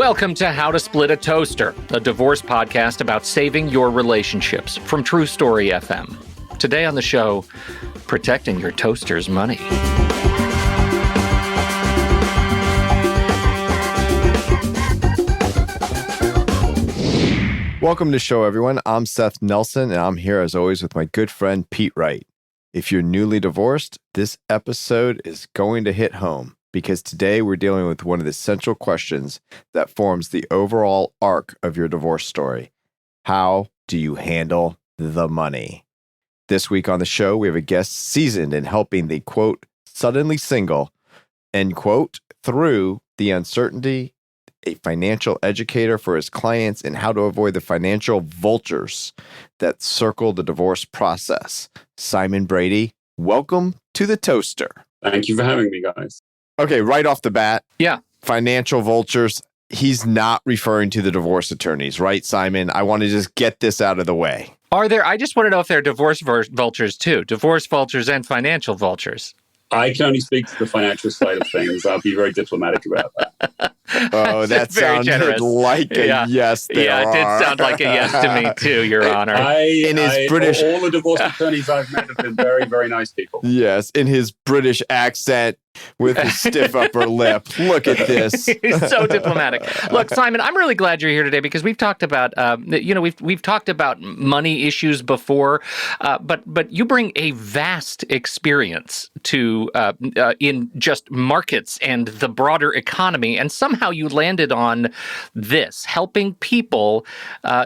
Welcome to How to Split a Toaster, a divorce podcast about saving your relationships from True Story FM. Today on the show, protecting your toaster's money. Welcome to the show, everyone. I'm Seth Nelson, and I'm here as always with my good friend Pete Wright. If you're newly divorced, this episode is going to hit home because today we're dealing with one of the central questions that forms the overall arc of your divorce story. How do you handle the money? This week on the show, we have a guest seasoned in helping the, quote, suddenly single, end quote, through the uncertainty, a financial educator for his clients and how to avoid the financial vultures that circle the divorce process. Simon Brady, welcome to the Toaster. Thank you for having me, guys. Okay, right off the bat, Yeah. financial vultures, he's not referring to the divorce attorneys, right, Simon? I want to just get this out of the way. Are there, I just want to know if there are divorce vultures too, divorce vultures and financial vultures. I can only speak to the financial side of things. I'll be very diplomatic about that. Oh, that sounded generous. like a yes. There it did sound like a yes to me too, Your Honor. All the divorce attorneys I've met have been very, very nice people. Yes, in his British accent with his stiff upper lip. Look at this. He's so diplomatic. Look, Simon, I'm really glad you're here today because we've talked about, we've talked about money issues before, but you bring a vast experience to in just markets and the broader economy, and somehow you landed on this, helping people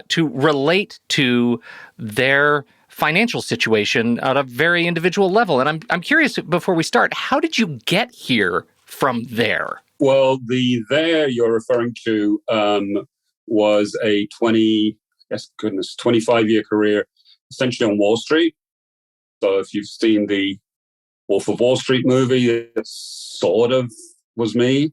to relate to their financial situation at a very individual level. And I'm curious, before we start, how did you get here from there? Well, the there you're referring to was a 25-year career, essentially on Wall Street. So if you've seen the Wolf of Wall Street movie, it sort of was me.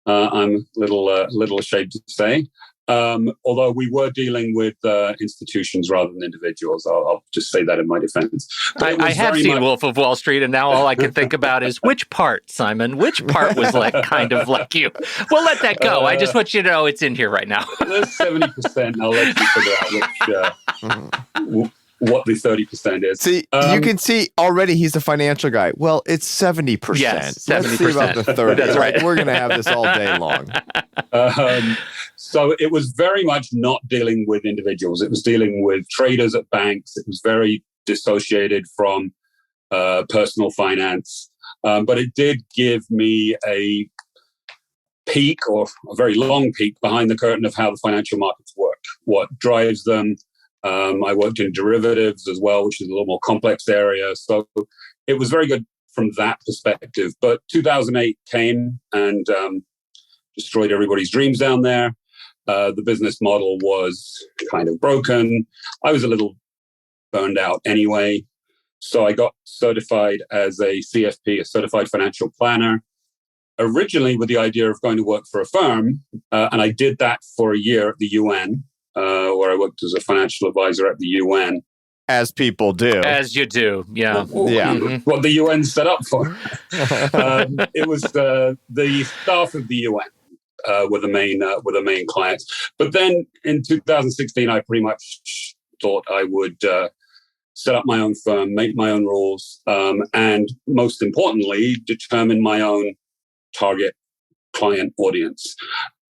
I'm a little ashamed to say. Although we were dealing with institutions rather than individuals. I'll just say that in my defense. I have seen Wolf of Wall Street, and now all I can think about is which part, Simon? Which part was like kind of like you? We'll let that go. I just want you to know it's in here right now. There's 70%. I'll let you figure out what the 30% is. See, you can see already he's a financial guy. Well, it's 70%. Yes, 70%. Let's see about the 30%. That's right. We're going to have this all day long. So it was very much not dealing with individuals. It was dealing with traders at banks. It was very dissociated from personal finance. But it did give me a peek, or a very long peek, behind the curtain of how the financial markets work, what drives them. I worked in derivatives as well, which is a little more complex area. So it was very good from that perspective. But 2008 came and destroyed everybody's dreams down there. The business model was kind of broken. I was a little burned out anyway. So I got certified as a CFP, a certified financial planner, originally with the idea of going to work for a firm. And I did that for a year at the UN, where I worked as a financial advisor at the UN. As people do. As you do, yeah. What the UN set up for. It was the staff of the UN. Were the main clients. But then in 2016, I pretty much thought I would set up my own firm, make my own rules, and most importantly, determine my own target client audience.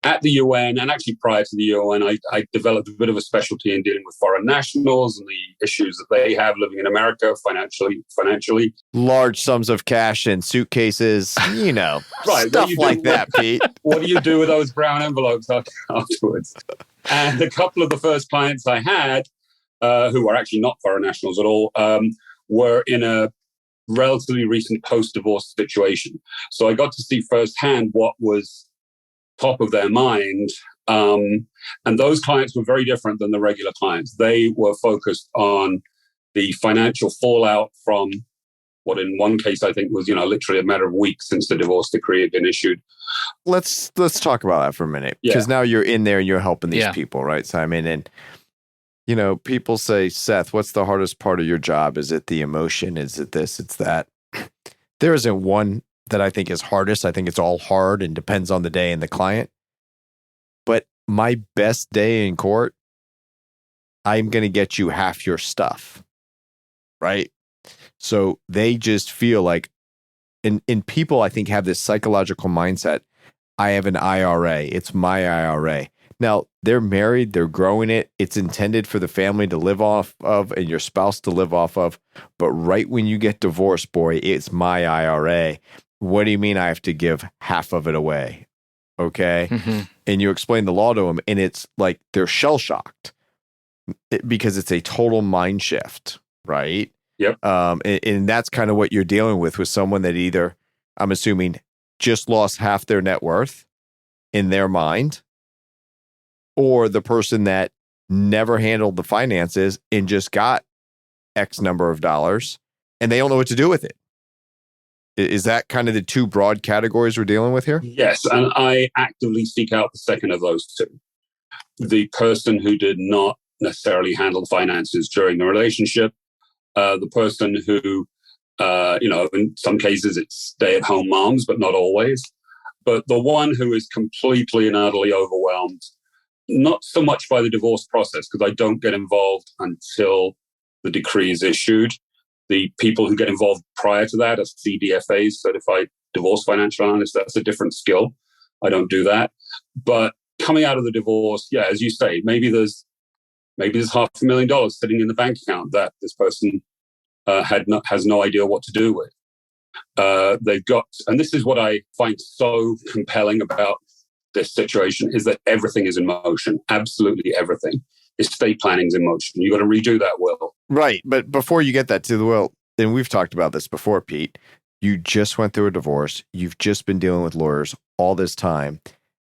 At the UN, and actually prior to the UN, I developed a bit of a specialty in dealing with foreign nationals and the issues that they have living in America financially. Large sums of cash in suitcases, right, stuff like that, Pete. What do you do with those brown envelopes afterwards? And a couple of the first clients I had, who were actually not foreign nationals at all, were in a relatively recent post-divorce situation. So I got to see firsthand what was top of their mind. And those clients were very different than the regular clients. They were focused on the financial fallout from what in one case I think was, literally a matter of weeks since the divorce decree had been issued. Let's talk about that for a minute, because now you're in there and you're helping these people, right, Simon? And, people say, Seth, what's the hardest part of your job? Is it the emotion? Is it this? It's that? There isn't one that I think is hardest. I think it's all hard and depends on the day and the client. but my best day in court, I'm going to get you half your stuff, right? So they just feel like, and people, I think, have this psychological mindset. I have an IRA. It's my IRA. Now, they're married. They're growing it. It's intended for the family to live off of and your spouse to live off of. But right when you get divorced, boy, it's my IRA. What do you mean I have to give half of it away? Okay. Mm-hmm. And you explain the law to them, and it's like they're shell-shocked because it's a total mind shift, right? Yep. And that's kind of what you're dealing with someone that either, I'm assuming, just lost half their net worth in their mind, or the person that never handled the finances and just got X number of dollars and they don't know what to do with it. Is that kind of the two broad categories we're dealing with here? Yes, and I actively seek out the second of those two. The person who did not necessarily handle the finances during the relationship, the person who, in some cases it's stay-at-home moms, but not always. But the one who is completely and utterly overwhelmed, not so much by the divorce process, because I don't get involved until the decree is issued. The people who get involved prior to that are CDFAs, Certified Divorce Financial Analysts. That's a different skill. I don't do that. But coming out of the divorce, yeah, as you say, maybe there's $500,000 sitting in the bank account that this person has no idea what to do with. They've got, and this is what I find so compelling about this situation, is that everything is in motion. Absolutely everything. Estate planning's in motion. You got to redo that will. Right. But before you get that to the will, and we've talked about this before, Pete, you just went through a divorce. You've just been dealing with lawyers all this time.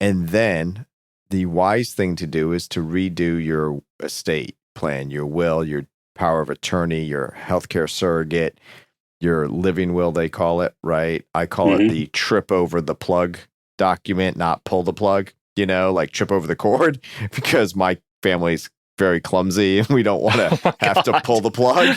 And then the wise thing to do is to redo your estate plan, your will, your power of attorney, your healthcare surrogate, your living will, they call it, right? I call it the trip over the plug document, not pull the plug, like trip over the cord, because my family's very clumsy and we don't want to have to pull the plug,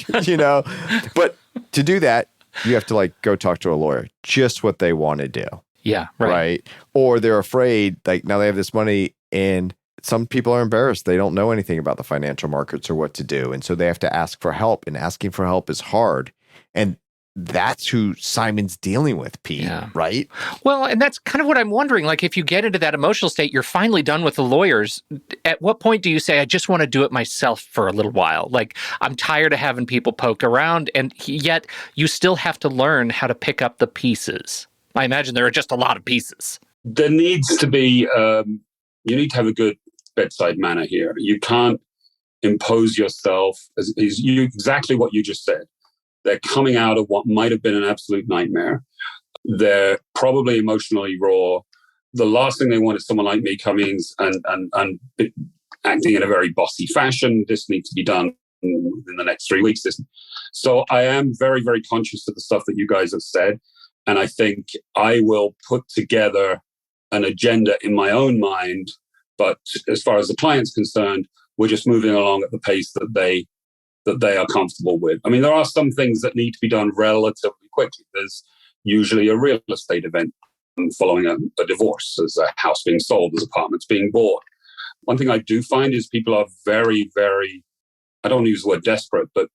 But to do that, you have to go talk to a lawyer, just what they want to do. Yeah, right. Or they're afraid, now they have this money and some people are embarrassed. They don't know anything about the financial markets or what to do. And so they have to ask for help, and asking for help is hard. And that's who Simon's dealing with, Pete, right? Well, and that's kind of what I'm wondering. If you get into that emotional state, you're finally done with the lawyers. At what point do you say, I just want to do it myself for a little while? I'm tired of having people poke around, and yet you still have to learn how to pick up the pieces. I imagine there are just a lot of pieces. There needs to be, you need to have a good bedside manner here. You can't impose yourself as exactly what you just said. They're coming out of what might have been an absolute nightmare. They're probably emotionally raw. The last thing they want is someone like me coming and acting in a very bossy fashion. This needs to be done in the next 3 weeks. So I am very, very conscious of the stuff that you guys have said. And I think I will put together an agenda in my own mind. But as far as the client's concerned, we're just moving along at the pace that they are comfortable with. I mean, there are some things that need to be done relatively quickly. There's usually a real estate event following a divorce. There's a house being sold, there's apartments being bought. One thing I do find is people are very, very, I don't want to use the word desperate, but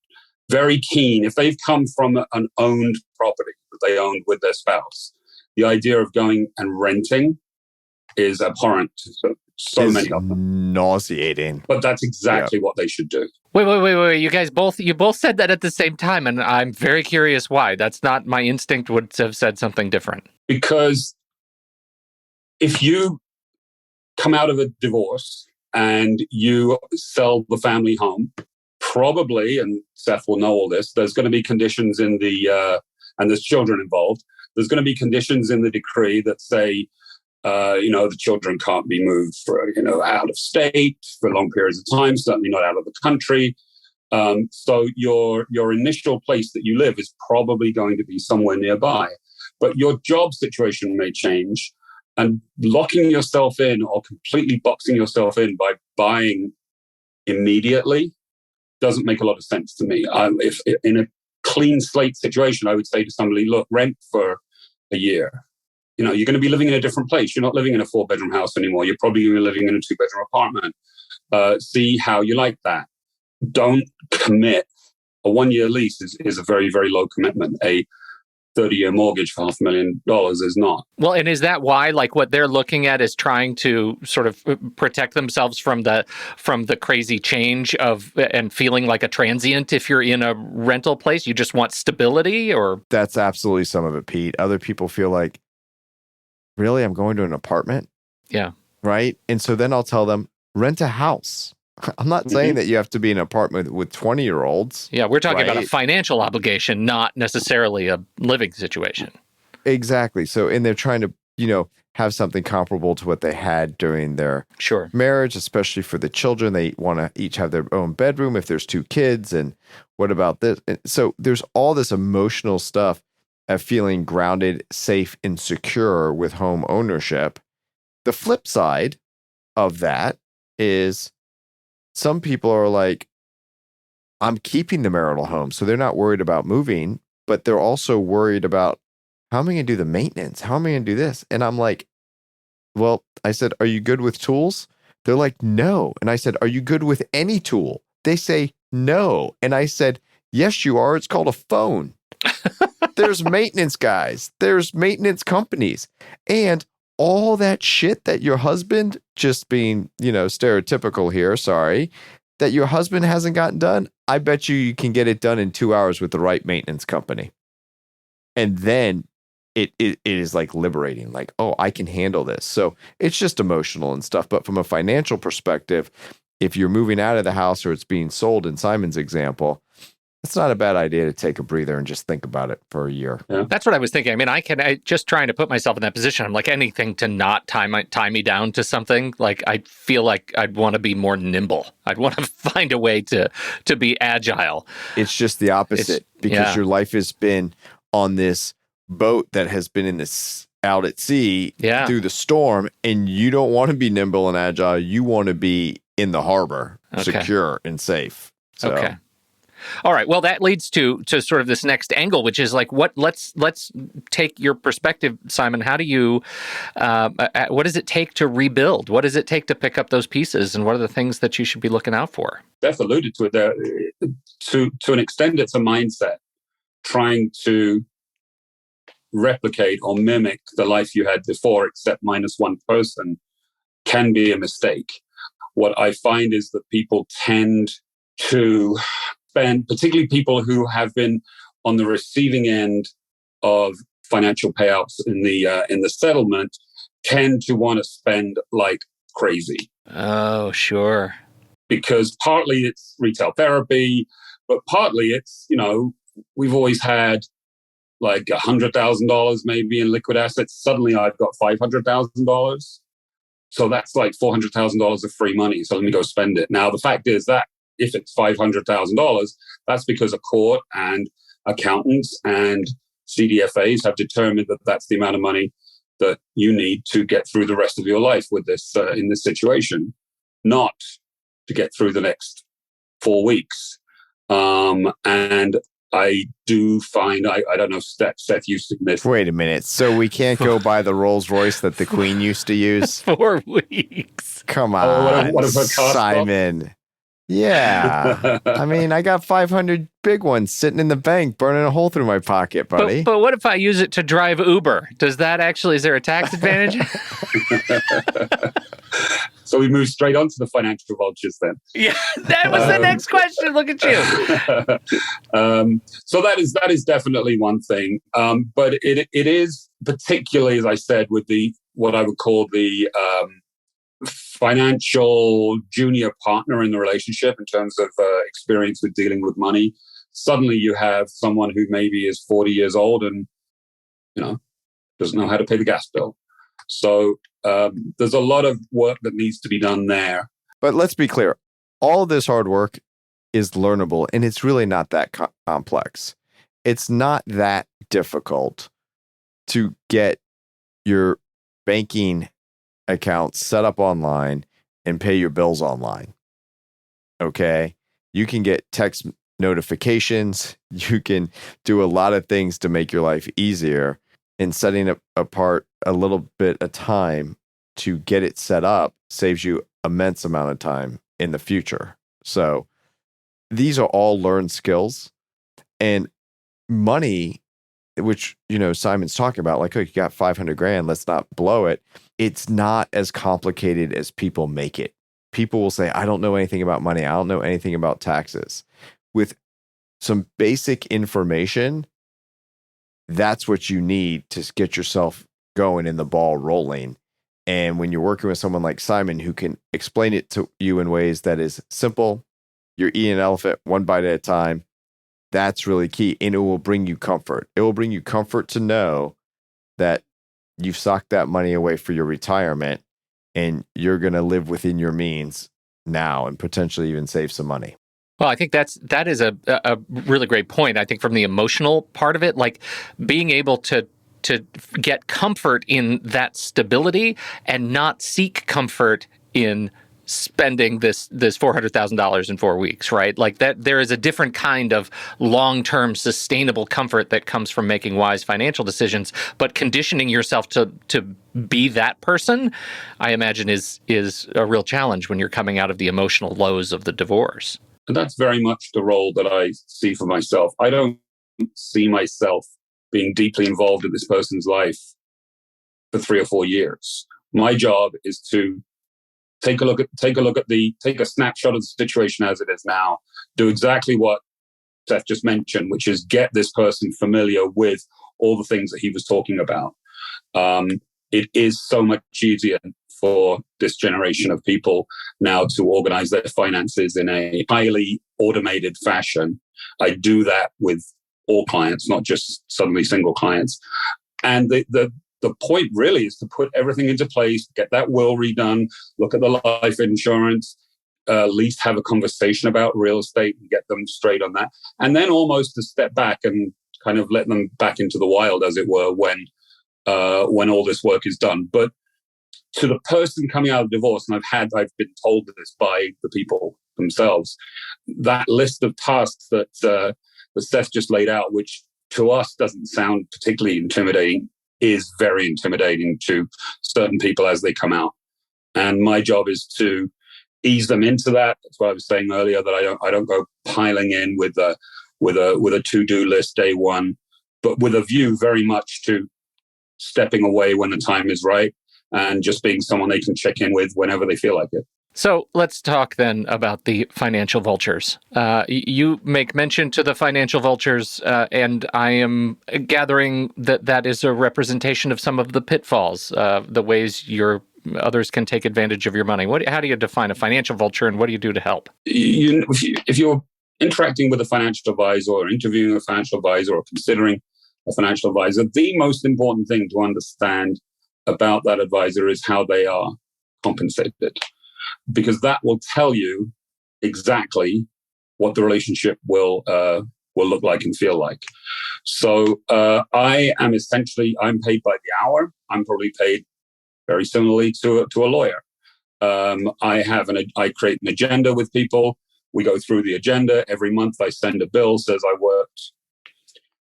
very keen. If they've come from an owned property that they owned with their spouse, the idea of going and renting is abhorrent to so many of them. Nauseating. But that's exactly what they should do. Wait. You both said that at the same time, and I'm very curious why. That's not, my instinct would have said something different. Because if you come out of a divorce and you sell the family home, probably, and Seth will know all this, there's going to be conditions in the, and there's children involved, there's going to be conditions in the decree that say, the children can't be moved out of state for long periods of time, certainly not out of the country. So your initial place that you live is probably going to be somewhere nearby. But your job situation may change, and locking yourself in or completely boxing yourself in by buying immediately doesn't make a lot of sense to me. If in a clean slate situation, I would say to somebody, look, rent for a year. you're going to be living in a different place. You're not living in a 4-bedroom house anymore. You're probably going to be living in a 2-bedroom apartment. See how you like that. Don't commit. A 1-year lease is a very, very low commitment. A 30-year mortgage for $500,000 is not. Well, and is that why, like, what they're looking at is trying to sort of protect themselves from the crazy change of and feeling like a transient if you're in a rental place? You just want stability, or? That's absolutely some of it, Pete. Other people feel like, really, I'm going to an apartment? Yeah. Right? And so then I'll tell them, rent a house. I'm not saying that you have to be in an apartment with 20-year-olds. Yeah, we're talking about a right? financial obligation, not necessarily a living situation. Exactly. So, and they're trying to, have something comparable to what they had during their marriage, especially for the children. They want to each have their own bedroom if there's 2 kids. And what about this? And so there's all this emotional stuff of feeling grounded, safe, and secure with home ownership. The flip side of that is some people are like, I'm keeping the marital home. So they're not worried about moving, but they're also worried about, how am I going to do the maintenance? How am I going to do this? And I'm like, well, I said, are you good with tools? They're like, no. And I said, are you good with any tool? They say, no. And I said, yes, you are. It's called a phone. There's maintenance guys. There's maintenance companies. And all that shit that your husband, just being, stereotypical here, sorry, that your husband hasn't gotten done, I bet you can get it done in 2 hours with the right maintenance company. And then it is like liberating, like, oh, I can handle this. So it's just emotional and stuff. But from a financial perspective, if you're moving out of the house or it's being sold in Simon's example, it's not a bad idea to take a breather and just think about it for a year. Yeah. That's what I was thinking. I mean, I just trying to put myself in that position. I'm like, anything to not tie me down to something. Like, I feel like I'd want to be more nimble. I'd want to find a way to be agile. It's just the opposite because your life has been on this boat that has been in this out at sea through the storm, and you don't want to be nimble and agile. You want to be in the harbor, secure and safe. So. Okay. All right. Well, that leads to sort of this next angle, which is like, let's take your perspective, Simon. How do you, what does it take to rebuild? What does it take to pick up those pieces? And what are the things that you should be looking out for? Beth alluded to it there. To an extent, it's a mindset. Trying to replicate or mimic the life you had before, except minus one person, can be a mistake. What I find is that people tend to spend, particularly people who have been on the receiving end of financial payouts in the settlement, tend to want to spend like crazy. Oh, sure. Because partly it's retail therapy, but partly it's, we've always had like $100,000 maybe in liquid assets. Suddenly I've got $500,000. So that's like $400,000 of free money. So let me go spend it. Now, the fact is that if it's $500,000, that's because a court and accountants and CDFAs have determined that that's the amount of money that you need to get through the rest of your life with this in this situation, not to get through the next 4 weeks. And I do find, I don't know, Seth used to this. Wait a minute. So we can't go by the Rolls Royce that the Queen used to use? 4 weeks. Come on, what if Simon. Yeah. I mean, I got 500 big ones sitting in the bank, burning a hole through my pocket, buddy. But what if I use it to drive Uber? Is there a tax advantage? So we move straight on to the financial vultures then. Yeah, that was the next question. Look at you. So that is definitely one thing. But it is particularly, as I said, with what I would call the financial junior partner in the relationship in terms of experience with dealing with money. Suddenly you have someone who maybe is 40 years old and, doesn't know how to pay the gas bill. So there's a lot of work that needs to be done there. But let's be clear. All of this hard work is learnable, and it's really not that complex. It's not that difficult to get your banking account set up online and pay your bills online. Okay? You can get text notifications. You can do a lot of things to make your life easier. and setting it apart a little bit of time to get it set up saves you immense amount of time in the future. So these are all learned skills, and money, which, Simon's talking about, like, oh, you got 500 grand, let's not blow it. It's not as complicated as people make it. People will say, I don't know anything about money. I don't know anything about taxes. With some basic information, that's what you need to get yourself going and the ball rolling. And when you're working with someone like Simon, who can explain it to you in ways that is simple, you're eating an elephant one bite at a time. That's really key. And it will bring you comfort. It will bring you comfort to know that you've socked that money away for your retirement and you're going to live within your means now and potentially even save some money. Well, I think that is a really great point. I think from the emotional part of it, like being able to get comfort in that stability and not seek comfort in spending this $400,000 in 4 weeks, right? Like that, there is a different kind of long-term sustainable comfort that comes from making wise financial decisions, but conditioning yourself to be that person, I imagine is a real challenge when you're coming out of the emotional lows of the divorce. And that's very much the role that I see for myself. I don't see myself being deeply involved in this person's life for 3 or 4 years. My job is to take a snapshot of the situation as it is now, do exactly what Seth just mentioned, which is get this person familiar with all the things that he was talking about. It is so much easier for this generation of people now to organize their finances in a highly automated fashion. I do that with all clients, not just suddenly single clients. And the point really is to put everything into place, get that will redone, look at the life insurance, at least have a conversation about real estate and get them straight on that. And then almost to step back and kind of let them back into the wild, as it were, when all this work is done. But to the person coming out of divorce, and I've been told this by the people themselves, that list of tasks that Seth just laid out, which to us doesn't sound particularly intimidating, is very intimidating to certain people as they come out. And my job is to ease them into that. That's what I was saying earlier, that I don't go piling in with a to-do list day one, but with a view very much to stepping away when the time is right and just being someone they can check in with whenever they feel like it. So let's talk then about the financial vultures. You make mention to the financial vultures, and I am gathering that is a representation of some of the pitfalls, the ways others can take advantage of your money. How do you define a financial vulture, and what do you do to help? If you're interacting with a financial advisor or interviewing a financial advisor or considering a financial advisor, the most important thing to understand about that advisor is how they are compensated, because that will tell you exactly what the relationship will look like and feel like. So I'm paid by the hour. I'm probably paid very similarly to a lawyer. I create an agenda with people. We go through the agenda every month. I send a bill, says I worked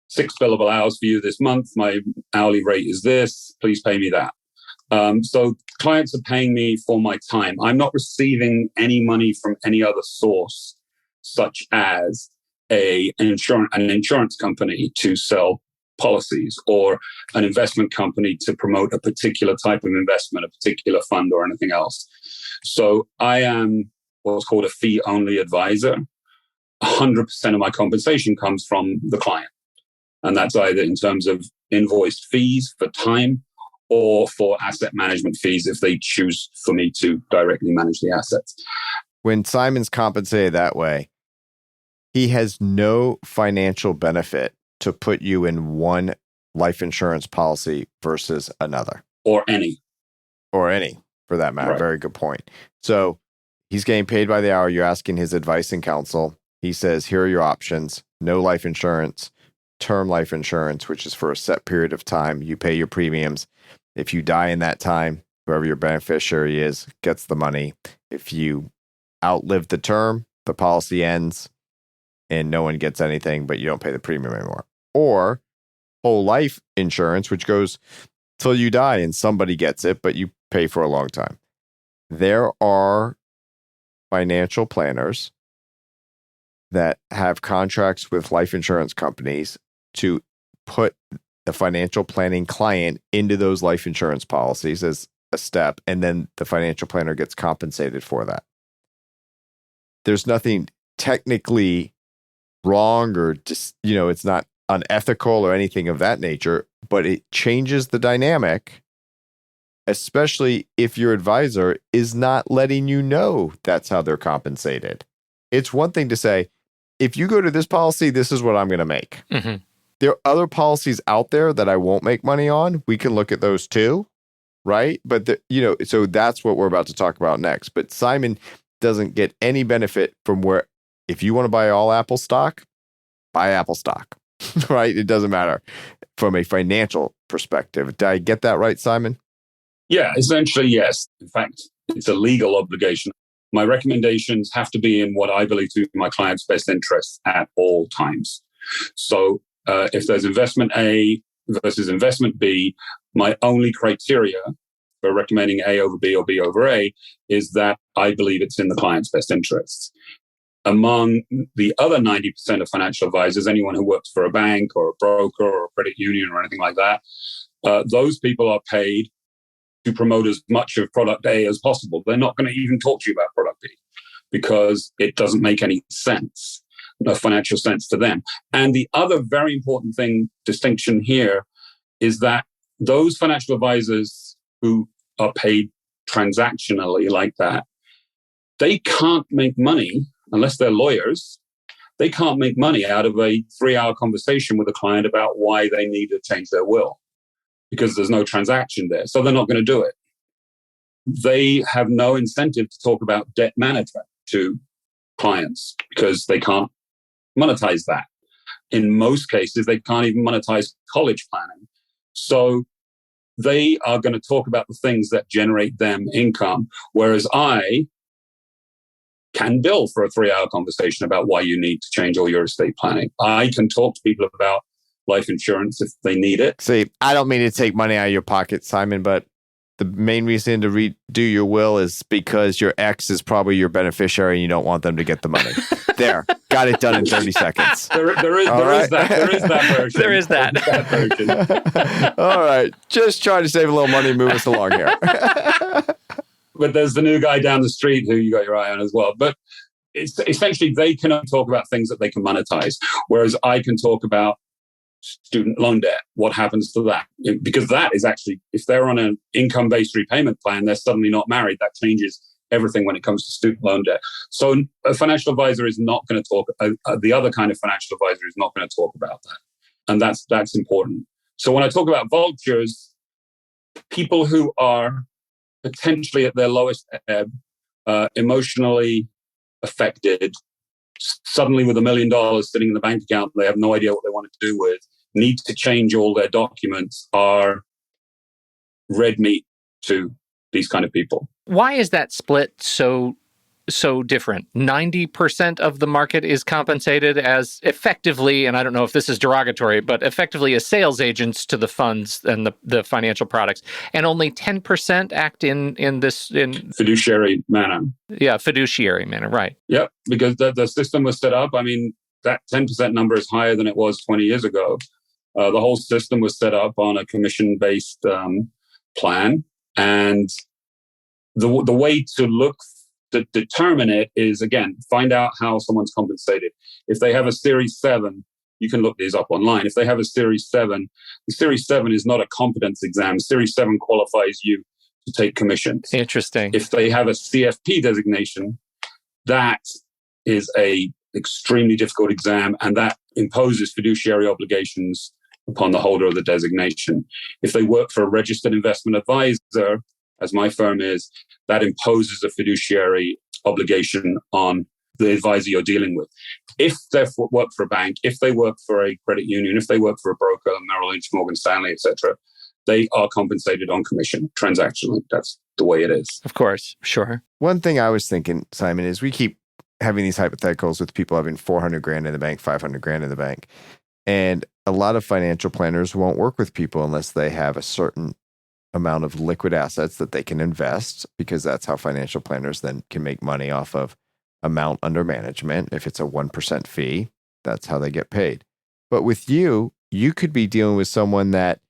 6 billable hours for you this month. My hourly rate is this. Please pay me that. So clients are paying me for my time. I'm not receiving any money from any other source, such as an insurance company to sell policies, or an investment company to promote a particular type of investment, a particular fund, or anything else. So I am what's called a fee-only advisor. 100% of my compensation comes from the client. And that's either in terms of invoiced fees for time or for asset management fees if they choose for me to directly manage the assets. When Simon's compensated that way, he has no financial benefit to put you in one life insurance policy versus another. Or any, for that matter. Right. Very good point. So he's getting paid by the hour. You're asking his advice and counsel. He says, here are your options. No life insurance, term life insurance, which is for a set period of time. You pay your premiums. If you die in that time, whoever your beneficiary is gets the money. If you outlive the term, the policy ends and no one gets anything, but you don't pay the premium anymore. Or whole life insurance, which goes till you die and somebody gets it, but you pay for a long time. There are financial planners that have contracts with life insurance companies to put the financial planning client into those life insurance policies as a step, and then the financial planner gets compensated for that. There's nothing technically wrong or just, it's not unethical or anything of that nature, but it changes the dynamic, especially if your advisor is not letting you know that's how they're compensated. It's one thing to say, if you go to this policy, this is what I'm going to make. Mm-hmm. There are other policies out there that I won't make money on. We can look at those too, right? But, so that's what we're about to talk about next. But Simon doesn't get any benefit from where, if you want to buy all Apple stock, buy Apple stock, right? It doesn't matter from a financial perspective. Did I get that right, Simon? Yeah, essentially, yes. In fact, it's a legal obligation. My recommendations have to be in what I believe to be my client's best interests at all times. So if there's investment A versus investment B, my only criteria for recommending A over B or B over A is that I believe it's in the client's best interests. Among the other 90% of financial advisors, anyone who works for a bank or a broker or a credit union or anything like that, those people are paid to promote as much of product A as possible. They're not going to even talk to you about product B because it doesn't make any sense, no financial sense to them. And the other very important distinction here is that those financial advisors who are paid transactionally like that, they can't make money unless they're lawyers. They can't make money out of a 3-hour conversation with a client about why they need to change their will because there's no transaction there. So they're not going to do it. They have no incentive to talk about debt management to clients because they can't monetize that. In most cases, they can't even monetize college planning. So they are going to talk about the things that generate them income, whereas I can bill for a 3-hour conversation about why you need to change all your estate planning. I can talk to people about life insurance if they need it. See, I don't mean to take money out of your pocket, Simon, but the main reason to redo your will is because your ex is probably your beneficiary and you don't want them to get the money. There, got it done in 30 seconds. There is that version. There is that version. All right, just trying to save a little money and move us along here. But there's the new guy down the street who you got your eye on as well. But it's essentially they can only talk about things that they can monetize, whereas I can talk about student loan debt. What happens to that? Because that is actually, if they're on an income-based repayment plan, they're suddenly not married. That changes everything when it comes to student loan debt. So a financial advisor is not going to talk, the other kind of financial advisor is not going to talk about that. And that's important. So when I talk about vultures, people who are potentially at their lowest ebb, emotionally affected, suddenly with $1 million sitting in the bank account, they have no idea what they want to do with, need to change all their documents, are red meat to these kind of people. Why is that split so different? 90% of the market is compensated as effectively, and I don't know if this is derogatory, but effectively as sales agents to the funds and the financial products, and only 10% act in fiduciary manner. Yeah, fiduciary manner, right? Yeah, because the system was set up. I mean, that 10% number is higher than it was 20 years ago. The whole system was set up on a commission-based plan, and the way to look to determine it is, again, find out how someone's compensated. If they have a Series 7, you can look these up online. If they have a Series 7, the Series 7 is not a competence exam. Series 7 qualifies you to take commissions. Interesting. If they have a CFP designation, that is a extremely difficult exam, and that imposes fiduciary obligations upon the holder of the designation. If they work for a registered investment advisor, as my firm is, that imposes a fiduciary obligation on the advisor you're dealing with. If they work for a bank, if they work for a credit union, if they work for a broker, Merrill Lynch, Morgan Stanley, etc., they are compensated on commission transactionally. That's the way it is. Of course, sure. One thing I was thinking, Simon, is we keep having these hypotheticals with people having 400 grand in the bank, 500 grand in the bank. And a lot of financial planners won't work with people unless they have a certain amount of liquid assets that they can invest, because that's how financial planners then can make money off of amount under management. If it's a 1% fee, that's how they get paid. But with you, you could be dealing with someone that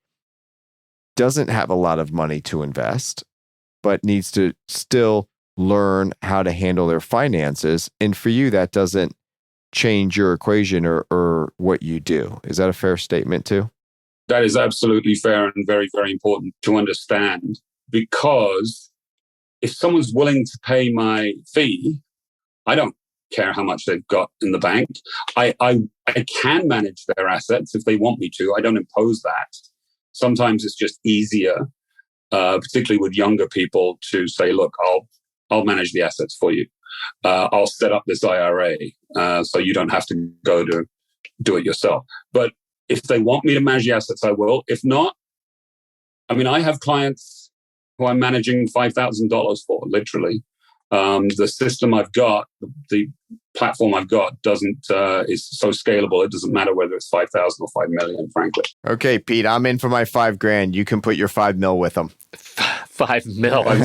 doesn't have a lot of money to invest, but needs to still learn how to handle their finances. And for you, that doesn't change your equation or what you do. Is that a fair statement too? That is absolutely fair and very, very important to understand, because if someone's willing to pay my fee, I don't care how much they've got in the bank. I can manage their assets if they want me to. I don't impose that. Sometimes it's just easier, particularly with younger people, to say, look, I'll manage the assets for you. I'll set up this IRA so you don't have to go to do it yourself. But if they want me to manage the assets, I will. If not, I mean, I have clients who I'm managing $5,000 for, literally. The system I've got, the platform I've got is so scalable. It doesn't matter whether it's 5,000 or 5 million, frankly. Okay, Pete, I'm in for my $5,000. You can put your 5 mil with them. 5 mil. I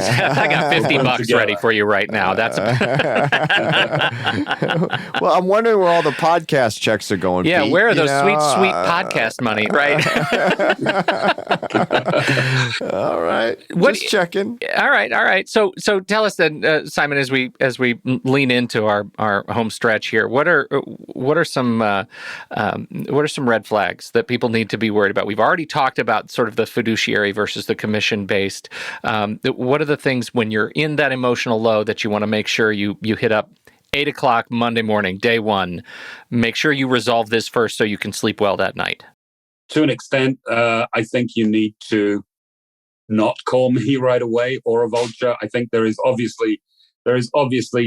got $50 ready for you right now. That's well, I'm wondering where all the podcast checks are going. Yeah, Pete. where are those sweet podcast money, right? All right, just checking. All right. So tell us then, Simon, as we lean into our home stretch here, what are some red flags that people need to be worried about? We've already talked about sort of the fiduciary versus the commission based. What are the things when you're in that emotional low that you want to make sure you hit up 8 o'clock Monday morning, day one? Make sure you resolve this first so you can sleep well that night. To an extent, I think you need to not call me right away or a vulture. I think there is obviously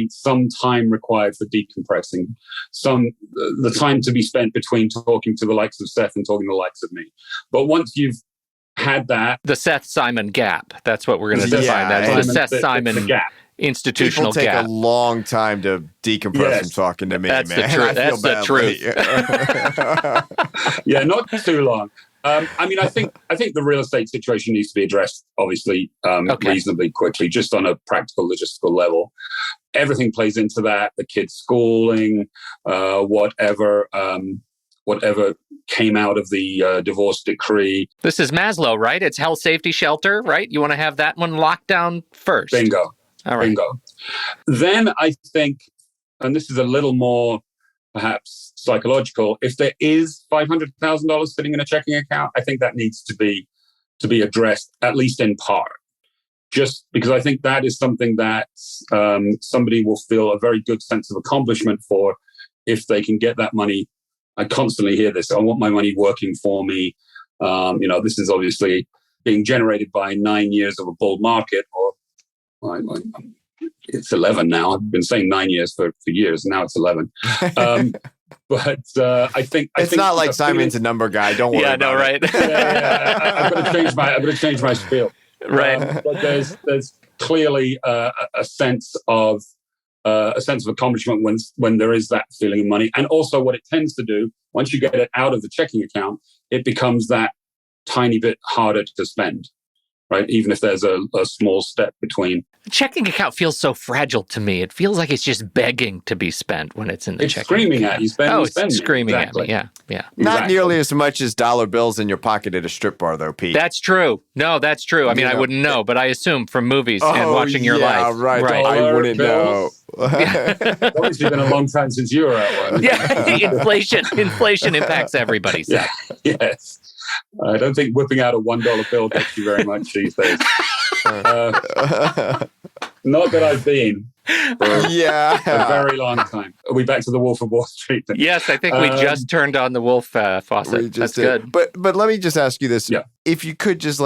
some time required for decompressing, the time to be spent between talking to the likes of Seth and talking to the likes of me. But once you've had that, the Seth Simon gap. That's what we're going to define. That's the Seth Simon gap. Institutional People take gap. a long time to decompress from talking to me, that's man. That's the truth. Yeah, not too long. I mean, I think the real estate situation needs to be addressed, obviously, reasonably quickly, just on a practical, logistical level. Everything plays into that: the kids' schooling, whatever came out of the divorce decree. This is Maslow, right? It's health, safety, shelter, right? You want to have that one locked down first. Bingo. All right. Bingo. Then I think, and this is a little more perhaps psychological, if there is $500,000 sitting in a checking account, I think that needs to be addressed, at least in part. Just because I think that is something that somebody will feel a very good sense of accomplishment for if they can get that money. I constantly hear this. I want my money working for me. This is obviously being generated by 9 years of a bull market, or it's 11 now. I've been saying 9 years for years. Now it's 11. But I think it's not like Simon's a number guy. Don't worry. Yeah, no, right. I've got to change my spiel. Right. But there's clearly a sense of accomplishment when there is that feeling of money. And also what it tends to do, once you get it out of the checking account, it becomes that tiny bit harder to spend, right? Even if there's a small step between. The checking account feels so fragile to me. It feels like it's just begging to be spent when it's in the checking screaming account. At you. It's screaming exactly. at me. Yeah. Not nearly as much as dollar bills in your pocket at a strip bar, though, Pete. That's true. No, that's true. I mean, I wouldn't know, but I assume from movies and watching your life. Right. I wouldn't know. It's obviously been a long time since you were at one. Yeah, inflation impacts everybody. So. Yeah. Yes. I don't think whipping out a $1 bill gets you very much these days. Not that I've been for a very long time. Are we back to the Wolf of Wall Street then? Yes, I think we just turned on the wolf faucet. That's good. But let me just ask you this. Yeah. If you could just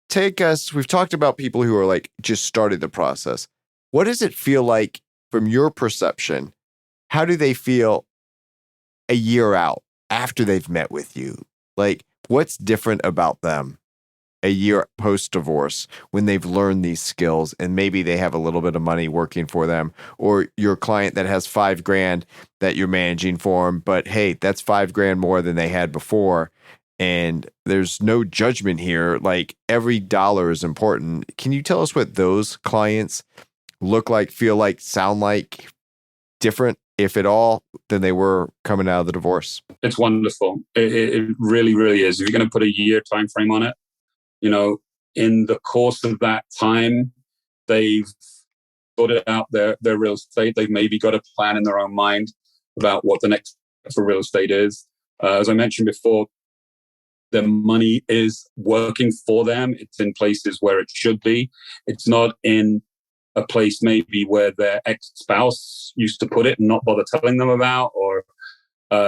take us, we've talked about people who are just started the process. What does it feel like from your perception? How do they feel a year out after they've met with you? What's different about them? a year post-divorce when they've learned these skills and maybe they have a little bit of money working for them, or your client that has $5,000 that you're managing for them, but hey, that's $5,000 more than they had before. And there's no judgment here. Like every dollar is important. Can you tell us what those clients look like, feel like, sound like, different, if at all, than they were coming out of the divorce? It's wonderful. It really, really is. If you're going to put a year time frame on it, in the course of that time, they've sorted out their real estate. They've maybe got a plan in their own mind about what the next step for real estate is. As I mentioned before, their money is working for them. It's in places where it should be. It's not in a place maybe where their ex-spouse used to put it and not bother telling them about, or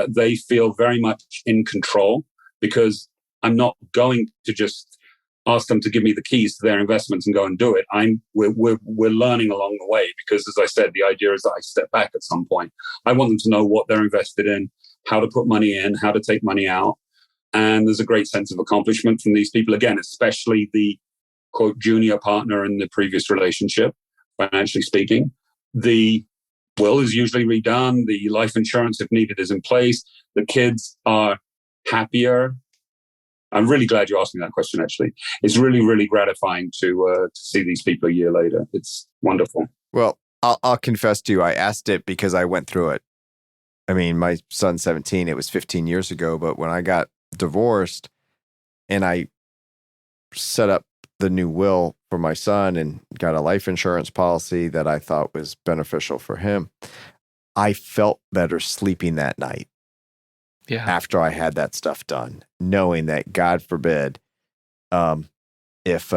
they feel very much in control, because I'm not going to just ask them to give me the keys to their investments and go and do it. We're learning along the way, because as I said, the idea is that I step back at some point. I want them to know what they're invested in, how to put money in, how to take money out. And there's a great sense of accomplishment from these people, again, especially the quote junior partner in the previous relationship, financially speaking. The will is usually redone. The life insurance, if needed, is in place. The kids are happier. I'm really glad you asked me that question, actually. It's really, really gratifying to see these people a year later. It's wonderful. Well, I'll confess to you, I asked it because I went through it. I mean, my son's 17. It was 15 years ago. But when I got divorced and I set up the new will for my son and got a life insurance policy that I thought was beneficial for him, I felt better sleeping that night. Yeah. After I had that stuff done, knowing that, God forbid, if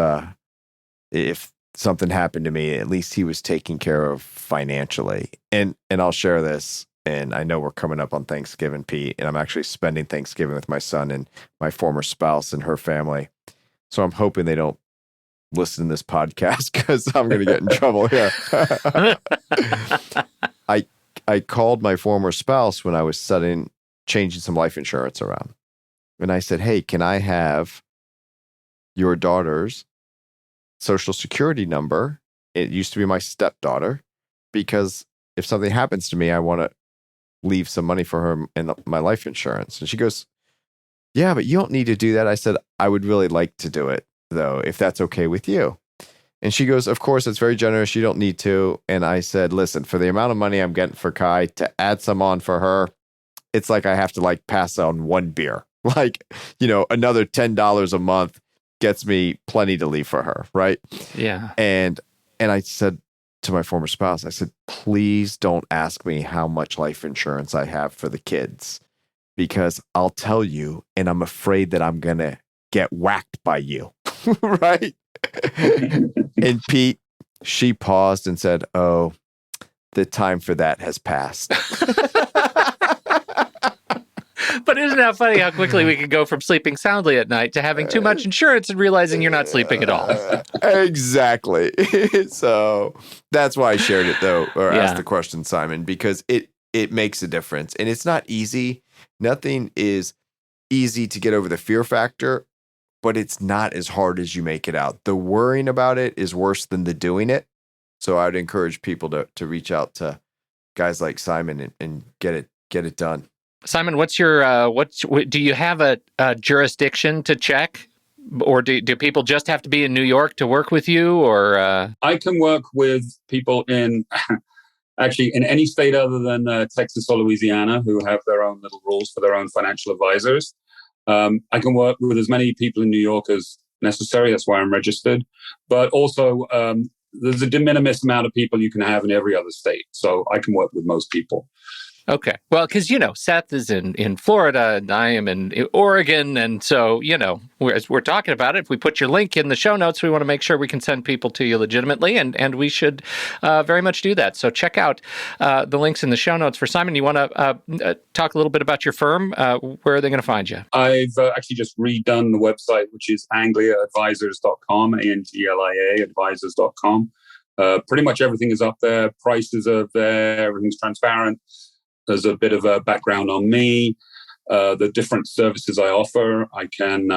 something happened to me, at least he was taken care of financially. And I'll share this. And I know we're coming up on Thanksgiving, Pete, and I'm actually spending Thanksgiving with my son and my former spouse and her family. So I'm hoping they don't listen to this podcast, because I'm going to get in trouble here. I called my former spouse when I was changing some life insurance around. And I said, hey, can I have your daughter's social security number? It used to be my stepdaughter, because if something happens to me, I want to leave some money for her in my life insurance. And she goes, yeah, but you don't need to do that. I said, I would really like to do it, though, if that's okay with you. And she goes, of course, it's very generous. You don't need to. And I said, listen, for the amount of money I'm getting for Kai, to add some on for her, it's like I have to pass on one beer. Another $10 a month gets me plenty to leave for her, right? Yeah. And I said to my former spouse, I said, please don't ask me how much life insurance I have for the kids, because I'll tell you, and I'm afraid that I'm going to get whacked by you, right? And Pete, she paused and said, oh, the time for that has passed. But isn't that funny how quickly we can go from sleeping soundly at night to having too much insurance and realizing you're not sleeping at all? Exactly. So that's why I shared it, though, or asked the question, Simon, because it makes a difference. And it's not easy. Nothing is easy to get over the fear factor, but it's not as hard as you make it out. The worrying about it is worse than the doing it. So I would encourage people to reach out to guys like Simon and get it done. Simon, what's your do you have a jurisdiction to check, or do people just have to be in New York to work with you? Or I can work with people in actually in any state other than Texas or Louisiana, who have their own little rules for their own financial advisors. I can work with as many people in New York as necessary. That's why I'm registered. But also, there's a de minimis amount of people you can have in every other state. So I can work with most people. Okay. Well, because, Seth is in Florida and I am in Oregon. And so, as we're talking about it, if we put your link in the show notes, we want to make sure we can send people to you legitimately. And we should very much do that. So check out the links in the show notes for Simon. You want to talk a little bit about your firm? Where are they going to find you? I've actually just redone the website, which is angliaadvisors.com, ANGLIA advisors.com. Pretty much everything is up there. Prices are there. Everything's transparent. There's a bit of a background on me, the different services I offer. I can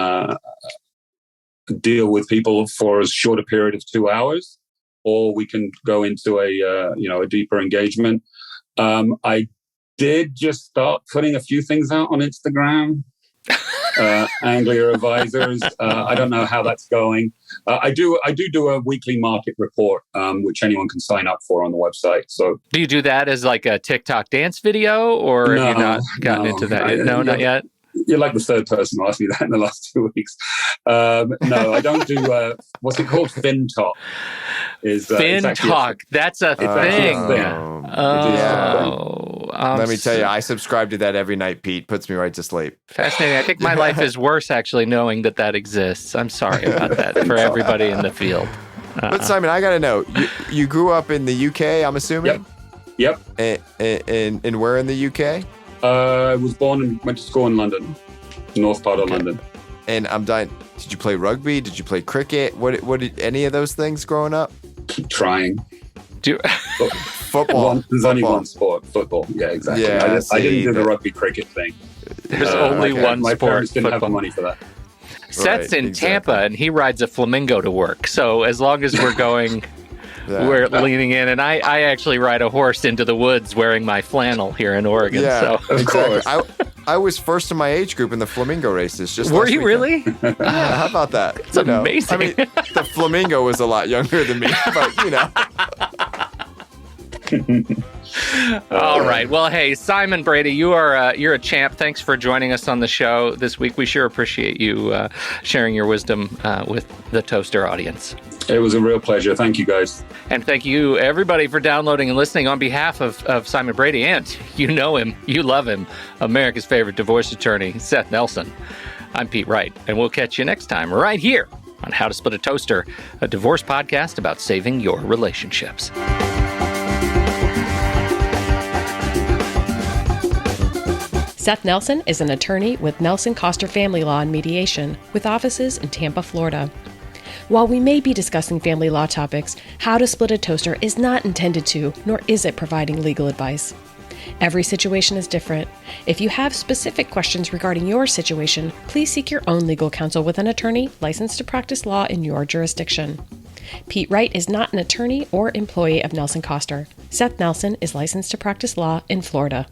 deal with people for as short a period of 2 hours, or we can go into a deeper engagement. I did just start putting a few things out on Instagram. Anglia advisors. I don't know how that's going. I do a weekly market report, which anyone can sign up for on the website. So, do you do that as like a TikTok dance video, or have you not gotten into that yet? No, not yet. You're like the third person who asked me that in the last 2 weeks. No, I don't do. What's it called? FinTok. FinTok. That's a thing. Let me tell you, I subscribe to that every night, Pete. Puts me right to sleep. Fascinating. I think my life is worse, actually, knowing that exists. I'm sorry about that for everybody in the field. But Simon, I got to know, you grew up in the UK, I'm assuming? Yep. And where in the UK? I was born and went to school in London, north part of London. And I'm dying. Did you play rugby? Did you play cricket? What did any of those things growing up? Keep trying. Football. There's only one sport, football. Yeah, exactly. Yeah, I didn't do the rugby cricket thing. There's only one my sport. My parents didn't football. have the money for that. Seth's in Tampa, and he rides a flamingo to work. So as long as we're going, we're leaning in. And I actually ride a horse into the woods wearing my flannel here in Oregon. Yeah, so. exactly. I was first in my age group in the flamingo races. Were you really? Yeah, how about that? It's amazing. I mean, the flamingo was a lot younger than me, but All right. Well, hey, Simon Brady, you're a champ. Thanks for joining us on the show this week. We sure appreciate you sharing your wisdom with the Toaster audience. It was a real pleasure. Thank you, guys. And thank you, everybody, for downloading and listening. On behalf of Simon Brady, and you know him, you love him, America's favorite divorce attorney, Seth Nelson, I'm Pete Wright, and we'll catch you next time right here on How to Split a Toaster, a divorce podcast about saving your relationships. Seth Nelson is an attorney with Nelson Coster Family Law and Mediation, with offices in Tampa, Florida. While we may be discussing family law topics, How to Split a Toaster is not intended to, nor is it providing legal advice. Every situation is different. If you have specific questions regarding your situation, please seek your own legal counsel with an attorney licensed to practice law in your jurisdiction. Pete Wright is not an attorney or employee of Nelson Coster. Seth Nelson is licensed to practice law in Florida.